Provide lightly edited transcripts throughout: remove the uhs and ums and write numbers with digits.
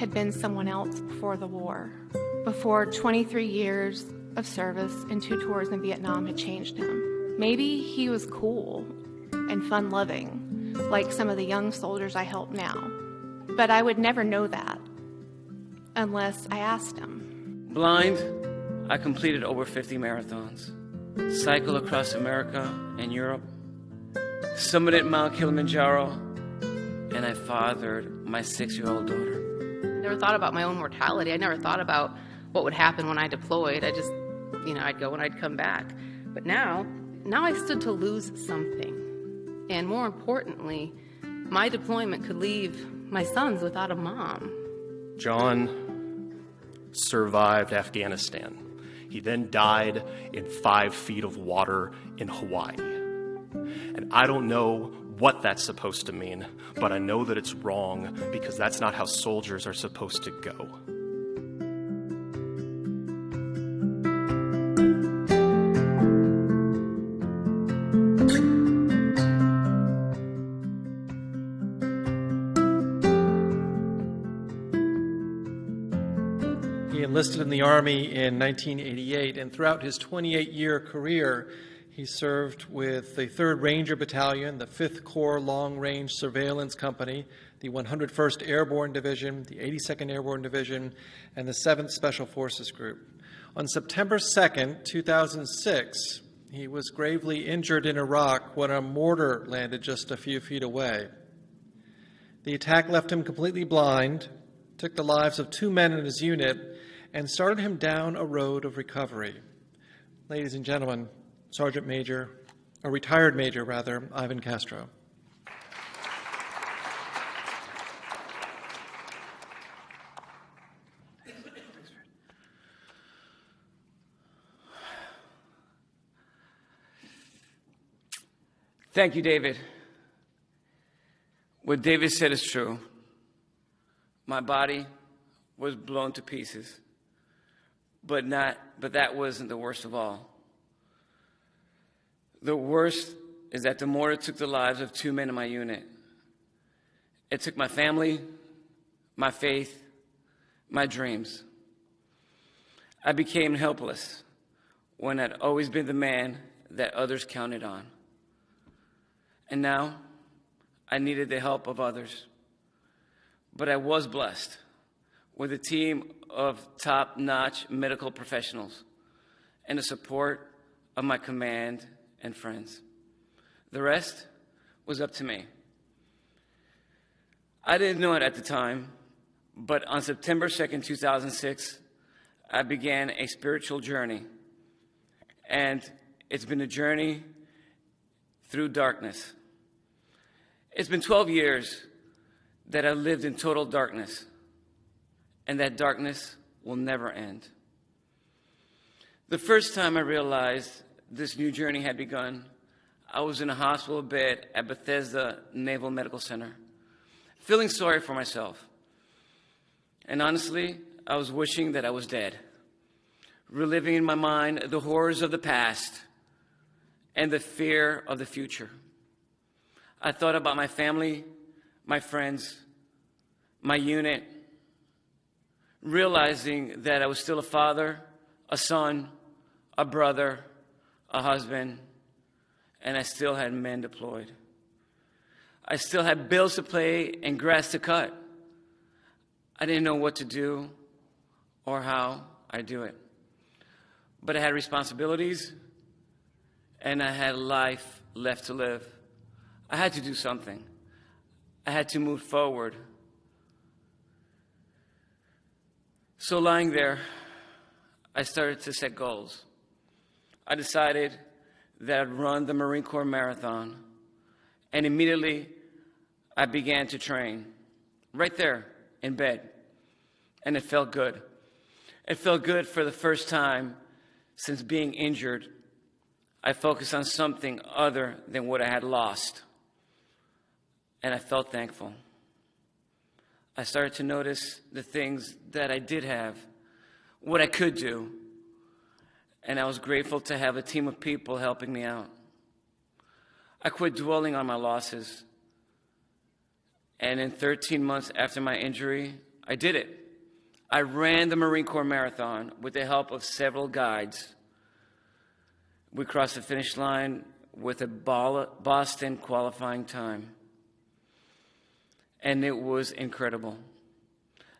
had been someone else before the war, before 23 years of service and 2 tours in Vietnam had changed him. Maybe he was cool and fun-loving, like some of the young soldiers I help now. But I would never know that unless I asked him. Blind, I completed over 50 marathons, cycled across America and Europe, summited Mount Kilimanjaro, and I fathered my 6-year-old daughter. I never thought about my own mortality. I never thought about what would happen when I deployed. I just, I'd go and I'd come back. But now I stood to lose something. And more importantly, my deployment could leave my sons without a mom. John survived Afghanistan. He then died in 5 feet of water in Hawaii. And I don't know what that's supposed to mean, but I know that it's wrong because that's not how soldiers are supposed to go. He enlisted in the Army in 1988, and throughout his 28-year career, he served with the 3rd Ranger Battalion, the 5th Corps Long Range Surveillance Company, the 101st Airborne Division, the 82nd Airborne Division, and the 7th Special Forces Group. On September 2nd, 2006, he was gravely injured in Iraq when a mortar landed just a few feet away. The attack left him completely blind, took the lives of 2 men in his unit, and started him down a road of recovery. Ladies and gentlemen, retired Major, Ivan Castro. Thank you, David. What David said is true. My body was blown to pieces, but that wasn't the worst of all. The worst is that the mortar took the lives of 2 men in my unit. It took my family, my faith, my dreams. I became helpless when I'd always been the man that others counted on. And now I needed the help of others. But I was blessed with a team of top-notch medical professionals and the support of my command and friends. The rest was up to me. I didn't know it at the time, but on September 2nd, 2006, I began a spiritual journey. And it's been a journey through darkness. It's been 12 years that I lived in total darkness, and that darkness will never end. The first time I realized this new journey had begun, I was in a hospital bed at Bethesda Naval Medical Center, feeling sorry for myself. And honestly, I was wishing that I was dead, reliving in my mind the horrors of the past and the fear of the future. I thought about my family, my friends, my unit, realizing that I was still a father, a son, a brother, a husband, and I still had men deployed. I still had bills to pay and grass to cut. I didn't know what to do or how I'd do it. But I had responsibilities, and I had life left to live. I had to do something. I had to move forward. So lying there, I started to set goals. I decided that I'd run the Marine Corps Marathon, and immediately I began to train right there in bed, and it felt good. It felt good for the first time since being injured. I focused on something other than what I had lost, and I felt thankful. I started to notice the things that I did have, what I could do, and I was grateful to have a team of people helping me out. I quit dwelling on my losses, and in 13 months after my injury, I did it. I ran the Marine Corps Marathon with the help of several guides. We crossed the finish line with a Boston qualifying time. And it was incredible.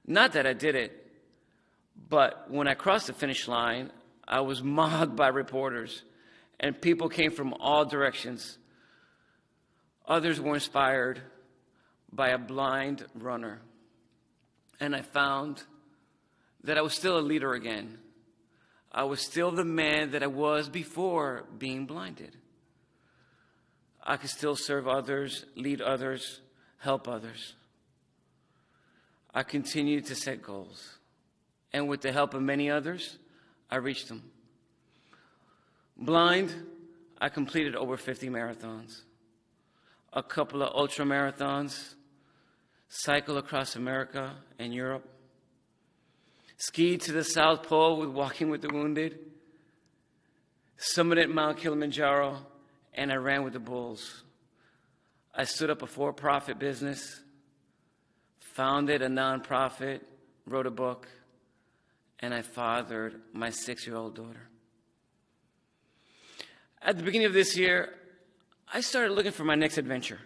Not that I did it, but when I crossed the finish line, I was mobbed by reporters, and people came from all directions. Others were inspired by a blind runner. And I found that I was still a leader again. I was still the man that I was before being blinded. I could still serve others, lead others, help others. I continued to set goals. And with the help of many others, I reached them. Blind, I completed over 50 marathons, a couple of ultra marathons, cycled across America and Europe, skied to the South Pole with Walking with the Wounded, summited Mount Kilimanjaro, and I ran with the bulls. I stood up a for-profit business, founded a nonprofit, wrote a book, and I fathered my 6-year-old daughter. At the beginning of this year, I started looking for my next adventure.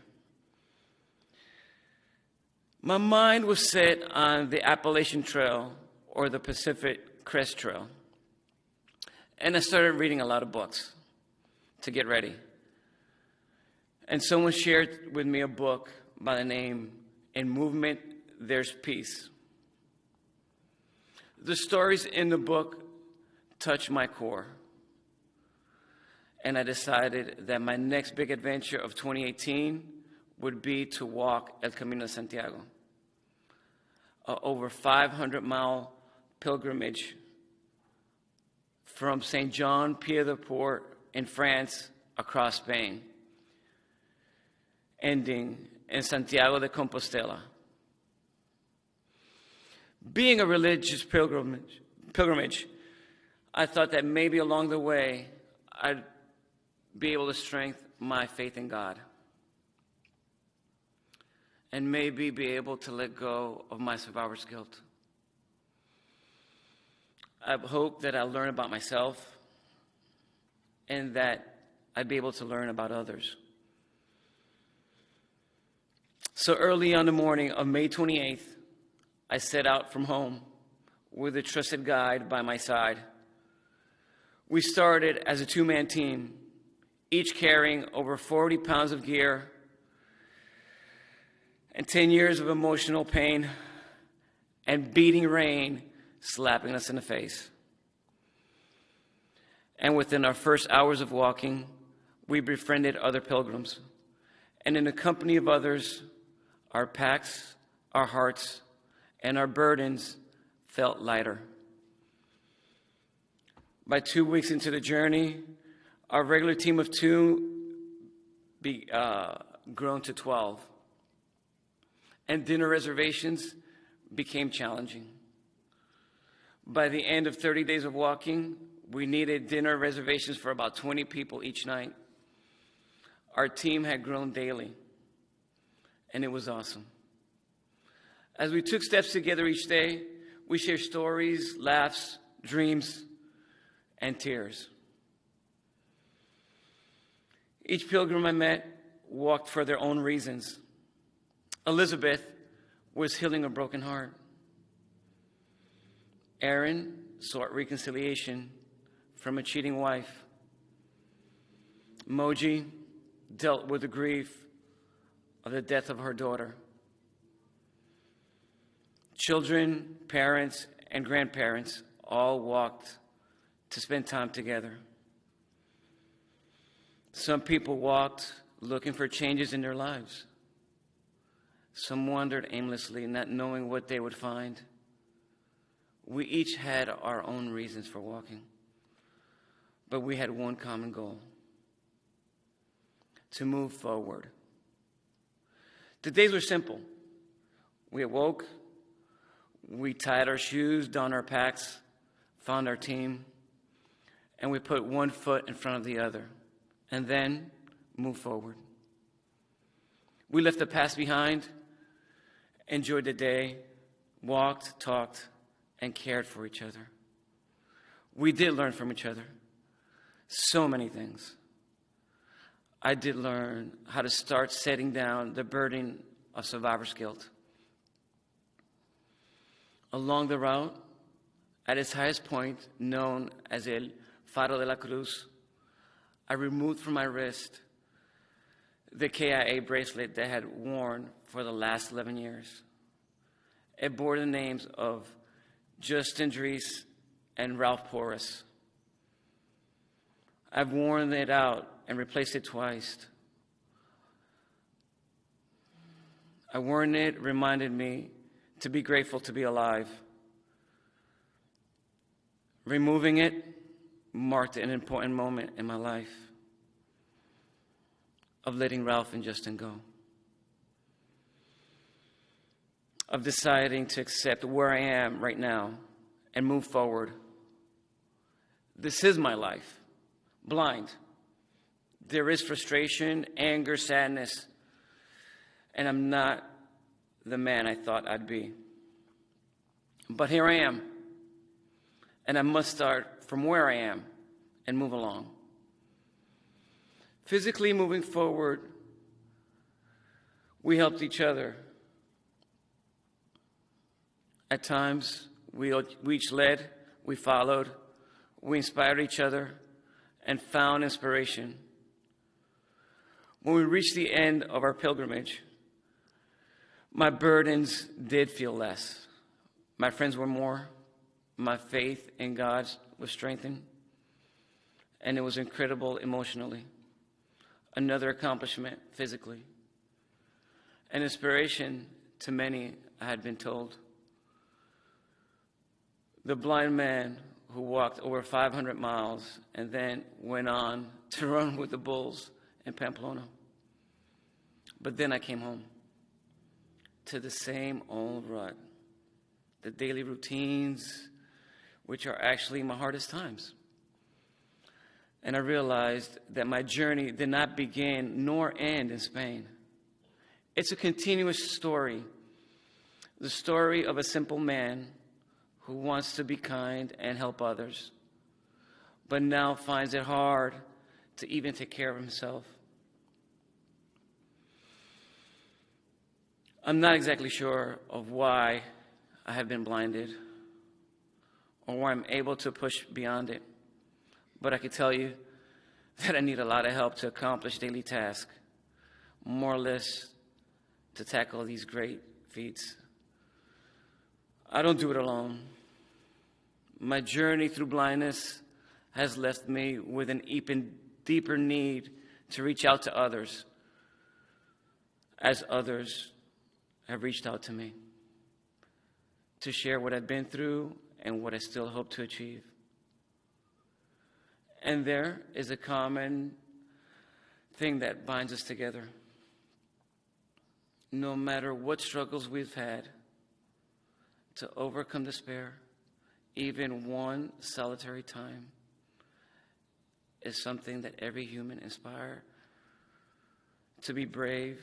My mind was set on the Appalachian Trail or the Pacific Crest Trail. And I started reading a lot of books to get ready. And someone shared with me a book by the name In Movement, There's Peace. The stories in the book touched my core. And I decided that my next big adventure of 2018 would be to walk El Camino de Santiago, an over 500-mile pilgrimage from St. Jean Pied de Port in France across Spain, ending in Santiago de Compostela. Being a religious pilgrimage, I thought that maybe along the way I'd be able to strengthen my faith in God and maybe be able to let go of my survivor's guilt. I hope that I'll learn about myself and that I'd be able to learn about others. So early on the morning of May 28th, I set out from home with a trusted guide by my side. We started as a two-man team, each carrying over 40 pounds of gear and 10 years of emotional pain and beating rain slapping us in the face. And within our first hours of walking, we befriended other pilgrims. And in the company of others, our packs, our hearts, and our burdens felt lighter. By 2 weeks into the journey, our regular team of 2 grown to 12. And dinner reservations became challenging. By the end of 30 days of walking, we needed dinner reservations for about 20 people each night. Our team had grown daily, and it was awesome. As we took steps together each day, we shared stories, laughs, dreams, and tears. Each pilgrim I met walked for their own reasons. Elizabeth was healing a broken heart. Aaron sought reconciliation from a cheating wife. Moji dealt with the grief of the death of her daughter. Children, parents, and grandparents all walked to spend time together. Some people walked looking for changes in their lives. Some wandered aimlessly, not knowing what they would find. We each had our own reasons for walking, but we had one common goal: to move forward. The days were simple. We awoke, we tied our shoes, donned our packs, found our team, and we put one foot in front of the other, and then moved forward. We left the past behind, enjoyed the day walked, talked, and cared for each other. We did learn from each other so many things. I did learn how to start setting down the burden of survivor's guilt. Along the route, at its highest point, known as El Faro de la Cruz, I removed from my wrist the KIA bracelet that I had worn for the last 11 years. It bore the names of Justin Dries and Ralph Porras. I've worn it out and replaced it twice. I worn it reminded me to be grateful to be alive. Removing it marked an important moment in my life of letting Ralph and Justin go, of deciding to accept where I am right now and move forward. This is my life, blind. There is frustration, anger, sadness, and I'm not the man I thought I'd be. But here I am, and I must start from where I am and move along. Physically moving forward, we helped each other. At times, we each led, we followed, we inspired each other, and found inspiration. When we reached the end of our pilgrimage, my burdens did feel less. My friends were more. My faith in God was strengthened. And it was incredible emotionally. Another accomplishment physically. An inspiration to many, I had been told. The blind man who walked over 500 miles and then went on to run with the bulls in Pamplona. But then I came home to the same old rut, the daily routines, which are actually my hardest times. And I realized that my journey did not begin nor end in Spain. It's a continuous story, the story of a simple man who wants to be kind and help others, but now finds it hard to even take care of himself. I'm not exactly sure of why I have been blinded or why I'm able to push beyond it, but I can tell you that I need a lot of help to accomplish daily tasks, more or less to tackle these great feats. I don't do it alone. My journey through blindness has left me with an even deeper need to reach out to others, as others have reached out to me, to share what I've been through and what I still hope to achieve. And there is a common thing that binds us together. No matter what struggles we've had to overcome despair, even one solitary time is something that every human inspires to be brave,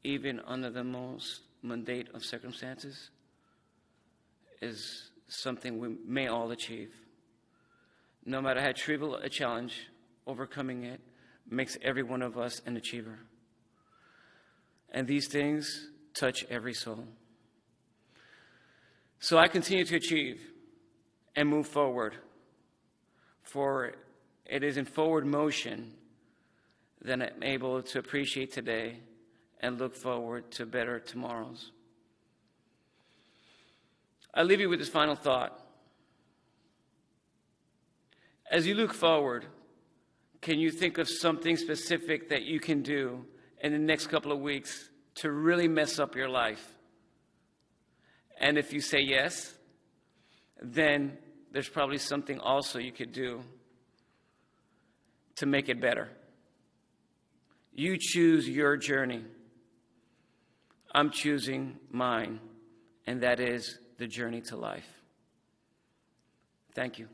even under the most mundane of circumstances, is something we may all achieve. No matter how trivial a challenge, overcoming it makes every one of us an achiever. And these things touch every soul. So I continue to achieve and move forward, for it is in forward motion that I'm able to appreciate today and look forward to better tomorrows. I leave you with this final thought. As you look forward, can you think of something specific that you can do in the next couple of weeks to really mess up your life? And if you say yes, then there's probably something also you could do to make it better. You choose your journey. I'm choosing mine, and that is the journey to life. Thank you.